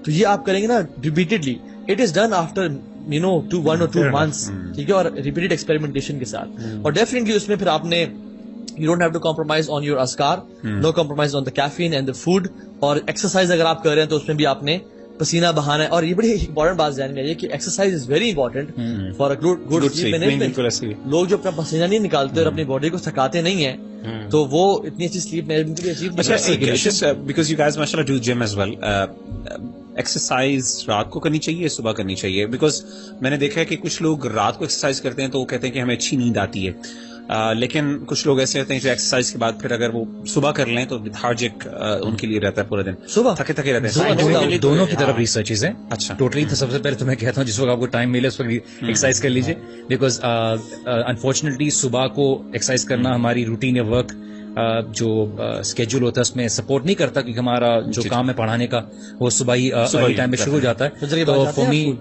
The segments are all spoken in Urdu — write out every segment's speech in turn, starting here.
تو یہ آپ کریں گے نا repeatedly. It is done after 1 or 2 months, ٹھیک ہے, اور ریپیٹڈ ایکسپیریمنٹیشن کے ساتھ. اور ڈیفینیٹلی اس میں پھر آپ نے you don't have to compromise on your askar, no compromise on the caffeine and the food. اور ایکسرسائز اگر آپ کر رہے ہیں تو اس میں بھی آپ نے پسینہ بہانا ہے. اور یہ بڑی امپورٹنٹ بات ذہن میں ہے کہ exercise is very important for a good sleep management. لوگ جو اپنا پسینہ نہیں نکالتے اور اپنی باڈی کو تھکاتے نہیں ہیں تو وہ اتنی اچھی سلیپ مینجمنٹ کے لیے اچیو نہیں کر سکتے. بیکاز یو گائز ماشاءاللہ do gym as well. Exercise رات کو کرنی چاہیے, صبح کرنی چاہیے؟ بیکاز میں نے دیکھا ہے کہ کچھ لوگ رات کو ایکسرسائز کرتے ہیں تو وہ کہتے ہیں کہ ہمیں اچھی نیند آتی ہے, لیکن کچھ لوگ ایسے ہوتے ہیں جو ایکسرسائز کے بعد پھر اگر وہ صبح کر لیں تو لیتھارجک ان کے لیے رہتا ہے پورا دن, صبح تھکے تھکے رہتے ہیں. دونوں کی طرف ریسرچز ہیں. اچھا, ٹوٹلی. تو سب سے پہلے تو میں کہتا ہوں جس وقت آپ کو ٹائم ملے اس وقت ایکسرسائز کر لیجیے, بیکاز انفارچونیٹلی صبح کو ایکسرسائز کرنا ہماری روٹین یا ورک جو اسکیڈول ہوتا ہے اس میں سپورٹ نہیں کرتا, کیونکہ ہمارا جو کام ہے پڑھانے کا وہ صبح ہی ٹائم میں شروع ہو جاتا ہے. تو فور می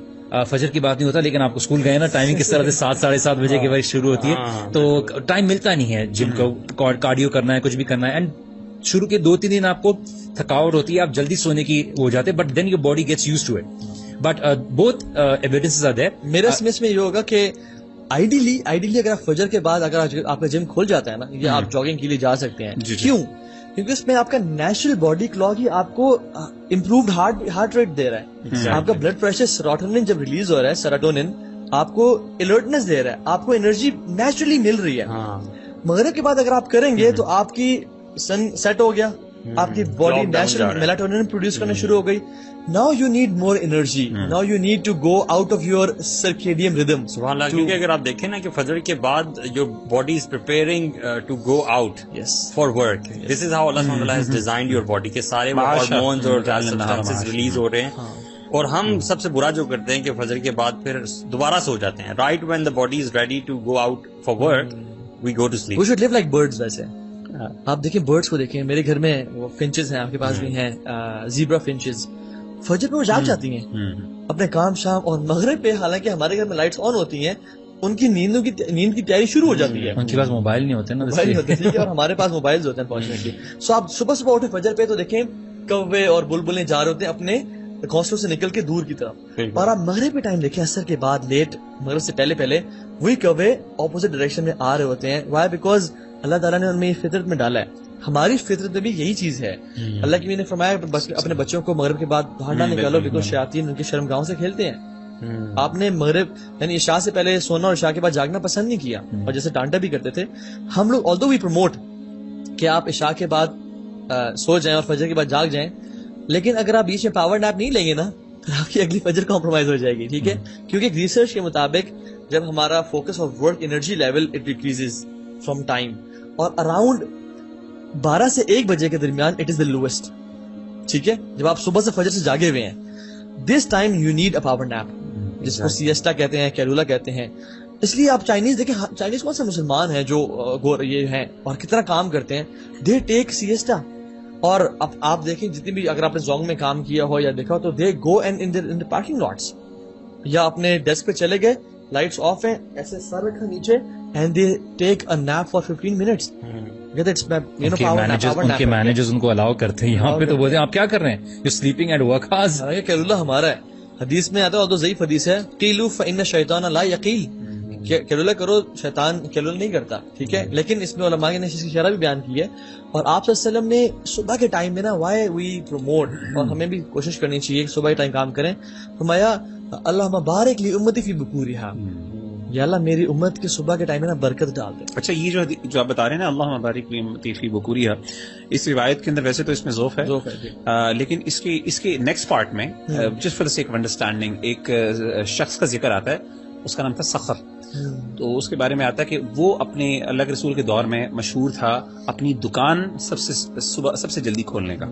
فجر کی بات نہیں ہوتا, لیکن آپ اسکول گئے نا, ٹائمنگ کس طرح سے 7-7:30 بجے کے بعد شروع ہوتی ہے, تو ٹائم ملتا نہیں ہے جم کو کارڈیو کرنا ہے, کچھ بھی کرنا ہے. اینڈ شروع کے 2-3 دن آپ کو تھکاوٹ ہوتی ہے, آپ جلدی سونے کی ہو جاتے, but then your body gets used to it. But both evidences are there. میرا اس میں یہ ہوگا کہ آئیڈیلی اگر آپ فجر کے بعد اگر آپ کا جم کھل جاتا ہے نا, یا آپ جاگنگ کے لیے جا سکتے ہیں. کیوں؟ کیونکہ اس میں آپ کا نیچرل باڈی کلاک ہی آپ کو امپرووڈ ہارٹ ریٹ دے رہا ہے. آپ کا بلڈ پریشر سیروٹونن جب ریلیز ہو رہا ہے, سیروٹونن آپ کو الرٹنس دے رہا ہے, آپ کو انرجی نیچرلی مل رہی ہے. مغرب کے بعد اگر آپ کریں گے تو آپ کی سن سیٹ ہو گیا, آپ کی باڈی نیچرل میلاٹونن پروڈیوس کرنا شروع ہو گئی. Now you need more energy, now you need to go out of your circadian rhythm. سبحان اللہ. کیونکہ اگر آپ دیکھیں نا کہ فجر کے بعد جو body is preparing to go out for work, this is how Allah سبحانہ وتعالی ہیز ڈیزائنڈ یور باڈی, کے سارے ہارمونز اور سبسٹنسز ریلیز ہو رہے ہیں. اور ہم سب سے برا جو کرتے ہیں کہ فجر کے بعد پھر دوبارہ سو جاتے ہیں. Right when the body is ready to go out for work we go to sleep. We should live like birds. ویسے آپ دیکھیں برڈز کو دیکھیں, میرے گھر میں وہ فنچز ہیں, آپ کے پاس بھی ہیں زیبرا فنچز. فجر پہ وہ جاگ جاتی ہیں اپنے کام شام, اور مغرب پہ حالانکہ ہمارے گھر میں لائٹس آن ہوتی ہیں, ان کی نیند کی تیاری شروع ہو جاتی ہے. ان کے پاس موبائل نہیں ہوتے نا, موبائل نہیں ہوتے, ٹھیک ہے, اور ہمارے پاس موبائل ہوتے ہیں فارچونیٹلی. سو آپ صبح اٹھے فجر پہ تو دیکھیں کوے اور بلبلیں جا رہے ہوتے ہیں اپنے گھونسلوں سے نکل کے دور کی طرف, اور آپ مغرب کے ٹائم دیکھیں عصر کے بعد لیٹ مغرب سے پہلے وہی کوے اپوزٹ ڈائریکشن میں آ رہے ہوتے ہیں. وائی؟ بیکاز اللہ تعالیٰ نے ان میں فطرت میں ڈالا ہے. ہماری فطرت میں بھی یہی چیز ہے. اللہ کی نے فرمایا اپنے بچوں کو مغرب کے بعد باہر نہ نکالو, بیکاز شیاطین ان کے شرمگاہوں سے کھیلتے ہیں. آپ نے مغرب یعنی عشاء سے پہلے سونا اور عشاء کے بعد جاگنا پسند نہیں کیا, اور جیسے ڈانٹا بھی کرتے تھے ہم لوگ. although we promote کہ آپ عشاء کے بعد سو جائیں اور فجر کے بعد جاگ جائیں, لیکن اگر آپ بیچ میں پاور نیپ نہیں لیں گے نا تو آپ کی اگلی فجر کمپرومائز ہو جائے گی. ٹھیک ہے, کیونکہ ایک ریسرچ کے مطابق جب ہمارا focus of work energy level it decreases from time, اور اراؤنڈ 12 سے 1 بجے کے درمیان اٹ از دا لوئسٹ. ٹھیک ہے, جب آپ صبح سے فجر سے جاگے ہوئے ہیں, this time you need a power nap, جس کو سیسٹا کہتے ہیں, کیلولا کہتے ہیں. اس لیے آپ چائنیز دیکھیں, چائنیز کون سے مسلمان ہیں جو یہ ہیں اور کتنا کام کرتے ہیں, دے ٹیک سیسٹا. اور اب آپ دیکھیں جتنی بھی اگر آپ نے زونگ میں کام کیا ہو یا دیکھا ہو تو they go and in the parking lots, یا اپنے ڈیسک پہ چلے گئے, لائٹس آف ہیں, ایسے سر رکھا نیچے, and they take a nap for 15 minutes. ان کے مینیجرز ان کو الاؤ کرتے ہیں. یہاں پہ تو بولتے ہیں آپ کیا کر رہے ہیں, you sleeping at work house. یہ کیلولا ہمارا ہے, حدیث میں آتا ہے, اور تو ضعیف حدیث ہے, قیلوا فإن الشیطان لا یقیل, کیلولا کرو, شیطان کیلولا نہیں کرتا. ٹھیک ہے, لیکن اس میں علماء نے اس کی شرح بھی بیان کی ہے. اور آپ صلی اللہ علیہ وسلم نے صبح کے ٹائم میں نا, وائی وی پروموٹ, اور ہمیں بھی کوشش کرنی چاہیے کہ صبح کے ٹائم کام کریں. فرمایا اللہم بارک لی امتی فی بکورہا, یا اللہ میری امت کے صبح کے ٹائم میں نا برکت ڈال دے. اچھا, یہ جو آپ بتا رہے ہیں نا اللہ مبارک لی امتی فی بکورہا, اس روایت کے اندر ویسے تو اس میں ذوف ہے, لیکن اس کے نیکسٹ پارٹ میں just for the sake of understanding ایک شخص کا ذکر آتا ہے, اس کا نام تھا سخر. تو اس کے بارے میں آتا ہے کہ وہ اپنے اللہ کے رسول کے دور میں مشہور تھا اپنی دکان سب سے جلدی کھولنے کا,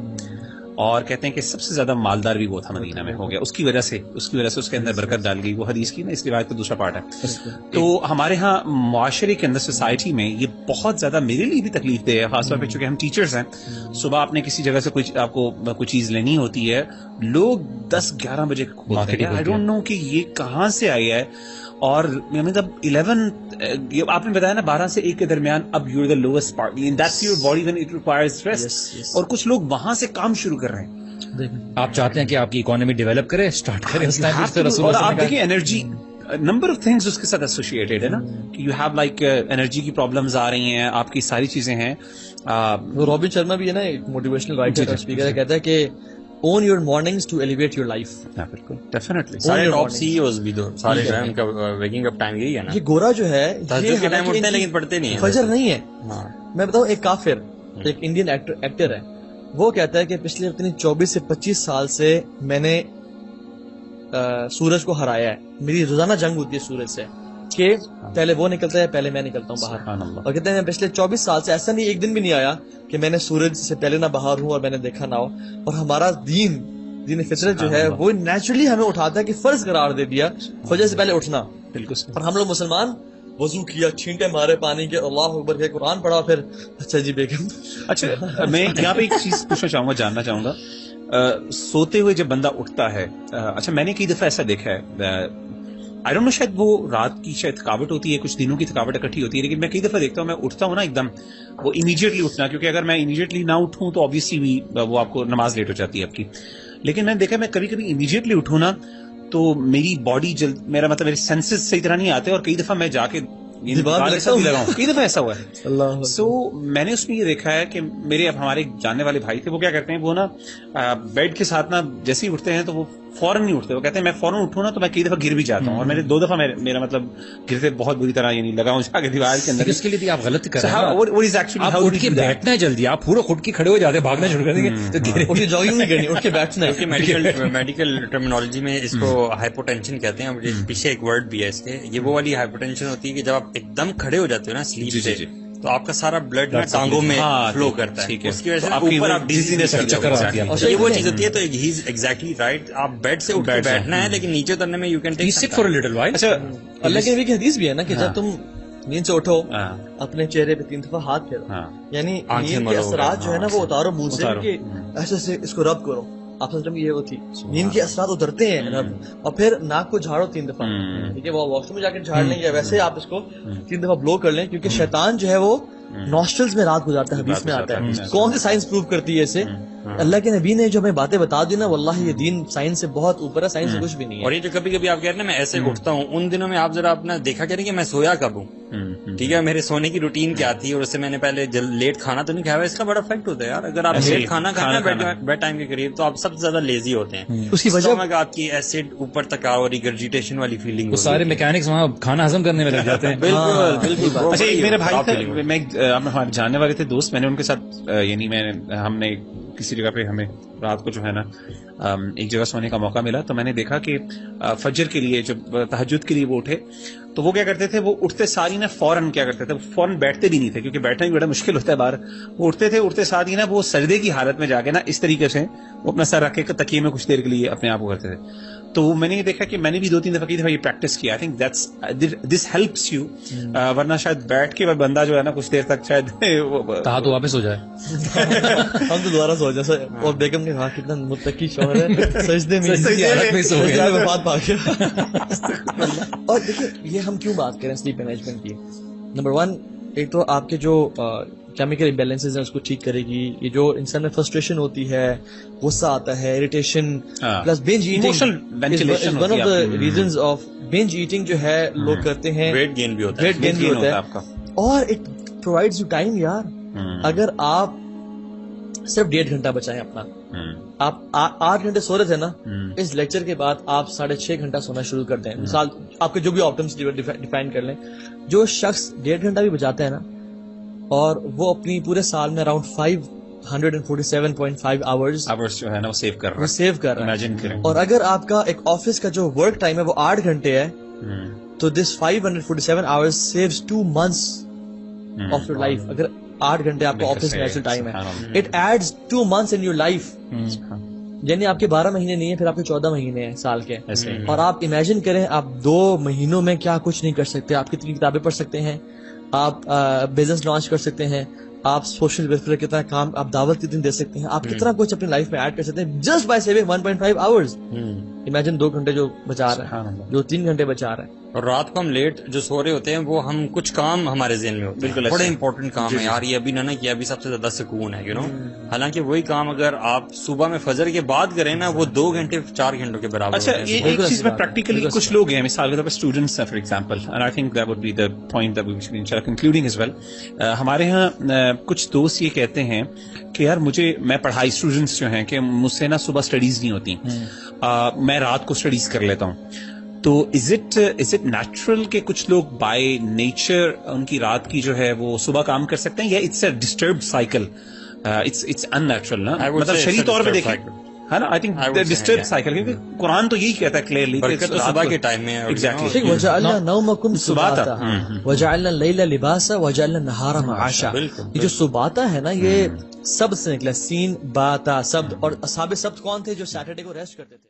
اور کہتے ہیں کہ سب سے زیادہ مالدار بھی وہ تھا مدینہ میں ہو گیا. اس کی وجہ سے اس کے اندر برکت ڈال گئی. وہ حدیث کی نا, اس روایت کا دوسرا پارٹ ہے. تو ہمارے ہاں معاشرے کے اندر سوسائٹی میں یہ بہت زیادہ میرے لیے بھی تکلیف دہ ہے, خاص طور پہ چونکہ ہم ٹیچرز ہیں. صبح آپ نے کسی جگہ سے آپ کو کوئی چیز لینی ہوتی ہے, لوگ 10-11 بجے کھولتے ہیں. آئی ڈونٹ نو کہ یہ کہاں سے آئی ہے. اور مطلب 11 آپ نے بتایا نا 12 سے 1 کے درمیان, اب you are the lowest part, that's your body when it requires rest. اور کچھ لوگ وہاں سے کام شروع کر رہے ہیں, آپ چاہتے ہیں کہ آپ کی اکانومی ڈیولپ کرے, اسٹارٹ کریں اس ٹائم. اور آپ دیکھیے انرجی نمبر آف تھنگز اس کے ساتھ ایسوسیٹیڈ ہے نا, کہ یو ہیو لائک انرجی کی پرابلمز آ رہی ہیں, آپ کی ساری چیزیں ہیں. رابن شرما بھی ہے نا, ایک موٹیویشنل رائٹر اسپیکر ہے, کہتا ہے کہ own your mornings to elevate your life. بالکل ڈیفینیٹلی. سارے ٹاپ سی ای اوز بھی تو سارے جو ہے ان کا ویکنگ اپ ٹائم یہی ہے نا. یہ گورا جو ہے تہجد کے ٹائم اٹھتے ہیں لیکن پڑھتے نہیں ہیں, فجر نہیں ہے. میں بتاؤں, ایک کافر, ایک انڈین ایکٹر ہے, وہ کہتا ہے کہ پچھلے اپنی 24 سے 25 سال سے میں نے سورج کو ہرایا ہے. میری روزانہ جنگ ہوتی ہے سورج سے, کہ پہلے وہ نکلتا ہے پہلے میں نکلتا ہوں باہر. اور کہتے ہیں پچھلے 24 سال سے ایسا نہیں, ایک دن بھی نہیں آیا کہ میں نے سورج سے پہلے نہ باہر ہوں اور میں نے دیکھا نہ ہو. اور ہمارا دین فطرت جو ہے وہ نیچرلی ہمیں اٹھاتا ہے کہ فرض قرار دے دیا فجر سے پہلے اٹھنا. بالکل. اور ہم لوگ مسلمان وضو کیا, چھینٹے مارے پانی کے, اللہ اکبر کے, قرآن پڑھا, پھر اچھا جی بیگم. اچھا میں یہاں پہ ایک چیز پوچھنا چاہوں گا, جاننا چاہوں گا, سوتے ہوئے جب بندہ اٹھتا ہے, اچھا میں نے کئی دفعہ ایسا دیکھا ہے, آئی ڈونٹ نو, شاید وہ رات کی شاید تھکاوٹ ہوتی ہے, کچھ دنوں کی تھکاوٹ اکٹھی ہوتی ہے, لیکن میں کئی دفعہ دیکھتا ہوں میں اٹھتا ہوں نا ایک دم وہ امیڈیٹلی اٹھنا, کیونکہ اگر میں امیڈیٹلی نہ اٹھوں تو آبویسلی بھی وہ آپ کو نماز لیٹ ہو جاتی ہے آپ کی. لیکن میں نے دیکھا میں کبھی کبھی امیڈیٹلی اٹھوں نا تو میری باڈی میرا مطلب میرے سینسز صحیح طرح نہیں آتے, اور کئی دفعہ میں جا کے لگاؤں, کئی دفعہ ایسا ہوا ہے. سو میں نے اس میں یہ دیکھا ہے کہ میرے اب ہمارے جاننے والے بھائی تھے, وہ کیا کرتے ہیں, وہ نا بیڈ کے ساتھ نا جیسے ہی اٹھتے ہیں تو وہ فوراً نہیں اٹھتے, وہ کہتے ہیں میں فوراً اٹھوں نا تو میں کئی دفعہ گر بھی جاتا ہوں, اور میں نے 2 دفعہ میرا مطلب گرتے بہت بری طرح یعنی لگاؤں جا کے دیوار کے اندر. اس کے لیے آپ غلط کر رہے ہیں, آپ اٹھ کے بیٹھنا ہے جلدی, آپ پورا اٹھ کے کھڑے ہو جاتے ہیں, بھاگنا شروع کر دیں گے تو جاگنگ نہیں کرنی, اٹھ کے بیٹھنا ہے. میڈیکل ٹرمینالوجی میں اس کو ہائپوٹینشن کہتے ہیں. پیچھے ایک ورڈ بھی ہے اس کے, یہ وہ والی ہائپوٹینشن ہوتی ہے کہ جب آپ ایک دم کھڑے ہو جاتے ہو نا سلیپ سے, تو آپ کا سارا بلڈ ٹانگوں میں فلو کرتا ہے, اس کی وجہ سے اوپر آپ ڈیزینس چکر آتی ہے. یہ وہ چیز ہوتی ہے, تو ہی از ایگزیکٹلی رائٹ, آپ بیڈ سے اٹھ کے بیٹھنا ہے, لیکن نیچے اترنے میں یو کین ٹیک سٹ فار ا لٹل وائل. اچھا اللہ کی نبی کی حدیث بھی ہے نا کہ جب تم نیند سے اٹھو اپنے چہرے پہ 3 دفعہ ہاتھ پھیرو, یعنی نیند کے اثرات جو ہے نا وہ اتارو منہ سے, کہ ایسے اس کو رب کرو. آپ سمجھ یہ وہ تھی نیند کے اثرات اترتے ہیں رب, اور پھر ناک کو جھاڑو 3 دفعہ, ٹھیک ہے, وہ واش روم میں جا کے جھاڑ لیں, یا ویسے آپ اس کو 3 دفعہ بلو کر لیں, کیونکہ شیطان جو ہے وہ نوسٹرلز میں رات گزارتا ہے. حدیث میں آتا ہے. کون سی سائنس پروو کرتی ہے اسے؟ اللہ کے نبی نے جو ہمیں باتیں بتا دی نا, واللہ یہ دین سائنس سے بہت اوپر ہے, سائنس سے کچھ بھی نہیں ہے. اور یہ جو کبھی کبھی آپ کہہ رہے ہیں میں ایسے اٹھتا ہوں, ان دنوں میں آپ ذرا اپنا دیکھا کریں کہ میں سویا کب ہوں, ٹھیک ہے, میرے سونے کی روٹین کیا تھی, اور اس سے میں نے پہلے لیٹ کھانا تو نہیں کھایا. اس کا بڑا افیکٹ ہوتا ہے یار, اگر آپ لیٹ کھانا کھانا بیڈ ٹائم کے قریب, تو آپ سب سے زیادہ لیزی ہوتے ہیں. اس کی وجہ آپ کی ایسڈ اوپر تک آ رہی ریگرجیٹیشن والی فیلنگ, سارے میکینکس وہاں کھانا ہضم کرنے میں لگ جاتے ہیں. بالکل بالکل. اچھا ایک میرے بھائی, میں ہمارے جاننے والے تھے دوست, میں نے ان کے ساتھ یعنی ہم نے کسی جگہ پہ ہمیں رات کو جو ہے نا ایک جگہ سونے کا موقع ملا, تو میں نے دیکھا کہ فجر کے لیے جب تہجد کے لیے وہ اٹھے تو وہ کیا کرتے تھے, وہ اٹھتے ساری نا فوراً کیا کرتے تھے, وہ فوراً بیٹھتے بھی نہیں تھے, کیونکہ بیٹھنا بھی بڑا مشکل ہوتا ہے باہر. وہ اٹھتے تھے, اٹھتے ساتھ ہی نا وہ سجدے کی حالت میں جا کے نا اس طریقے سے وہ اپنا سر رکھ کے تکیے میں کچھ دیر کے لیے اپنے آپ کو کرتے تھے. تو میں نے یہ دیکھا کہ میں نے بھی 2-3 دفعہ یہ پریکٹس کیا. I think this helps you, ورنہ شاید بیٹھ کے بندہ جو ہے نا کچھ دیر تک شاید کہا تو واپس ہو جائے. ہم تو دوبارہ سو جائے. اور بیگم نے کہا کتنا متقی شوہر ہے, سجدے میں سو گیا, وفات پا گیا. اور دیکھیں یہ ہم کیوں بات کریں سلیپ مینجمنٹ کی. نمبر 1, ایک تو آپ کے جو کیمیکل امبیلنسز ہیں اس کو ٹھیک کرے گی. یہ جو انسان میں فرسٹریشن ہوتی ہے, غصہ آتا ہے, irritation, plus bunch eating, one of the reasons of bunch eating جو ہے لوگ کرتے ہیں, ویٹ گین بھی ہوتا ہے آپ کا. اور اٹ پرووائڈز یو ٹائم یار. اگر آپ صرف 1.5 گھنٹہ بچائیں اپنا, آپ 8 گھنٹے سو رہے تھے نا, اس لیکچر کے بعد آپ 6.5 گھنٹا سونا شروع کر دیں. مثال آپ کے جو بھی آپٹمس ڈیفائن کر لیں. جو شخص 1.5 گھنٹہ بھی بچاتا ہے نا, اور وہ اپنی پورے سال میں اراؤنڈ 547.5 آورز جو ہے نا وہ سیو کر رہا ہے. اور اگر آپ کا ایک آفس کا جو ورک ٹائم ہے وہ 8 گھنٹے ہے, تو this 547 hours saves 2 months of your life. اگر 8 گھنٹے آپ کا آفس نیچرل ٹائم ہے, it adds 2 months in your life. یعنی آپ کے 12 مہینے نہیں ہے, پھر آپ کے 14 مہینے ہیں سال کے. اور آپ امیجن کریں آپ 2 مہینوں میں کیا کچھ نہیں کر سکتے. آپ کتنی کتابیں پڑھ سکتے ہیں, آپ بزنس لانچ کر سکتے ہیں, آپ سوشل ویلفیئر کتنا کام, آپ دعوت کتنی دے سکتے ہیں, آپ کتنا کچھ اپنی لائف میں ایڈ کر سکتے ہیں just by saving 1.5 hours. Imagine 2 گھنٹے جو بچا رہا ہے, جو 3 گھنٹے بچا رہا ہے. اور رات کو ہم لیٹ جو سو رہے ہوتے ہیں وہ ہم کچھ کام ہمارے ذہن میں ہوتے ہیں بڑے امپورٹنٹ کام ہے یار یہ ابھی نہ کیا ابھی سب سے زیادہ سکون ہے حالانکہ وہی کام اگر آپ صبح میں فجر کے بعد کریں نا وہ 2 گھنٹے 4 گھنٹوں کے برابر. اچھا ایک چیز میں پریکٹیکلی کچھ لوگ ہیں مثال کے طور پر اسٹوڈنٹس ہیں for example and I think that would be the point that we should انشاءاللہ کنکلوڈنگ ایز ویل. ہمارے ہاں کچھ دوست یہ کہتے ہیں کہ یار میں پڑھائی اسٹوڈنٹس جو ہیں کہ مجھ سے نا صبح اسٹڈیز نہیں ہوتی, میں رات کو اسٹڈیز کر لیتا ہوں. تو از اٹ نیچرل کہ کچھ لوگ بائی نیچر ان کی رات کی جو ہے وہ صبح کام کر سکتے ہیں یا it's a disturbed cycle, it's unnatural نا مطلب شرعی طور پہ دیکھیں ہے نا آئی تھنک ڈسٹربڈ سائیکل کیونکہ قرآن تو یہی کہتا ہے کلیئرلی برکت تو صبح کے ٹائم میں ایگزیکٹلی وجعلنا نومکم سباتا وجعلنا اللیل لباسا وجعلنا النہار معاشا. یہ جو سباتا ہے نا یہ سب سے نکلا سین باتا سبت, اور اصحاب سبت کون تھے جو سیٹرڈے کو ریسٹ کرتے تھے.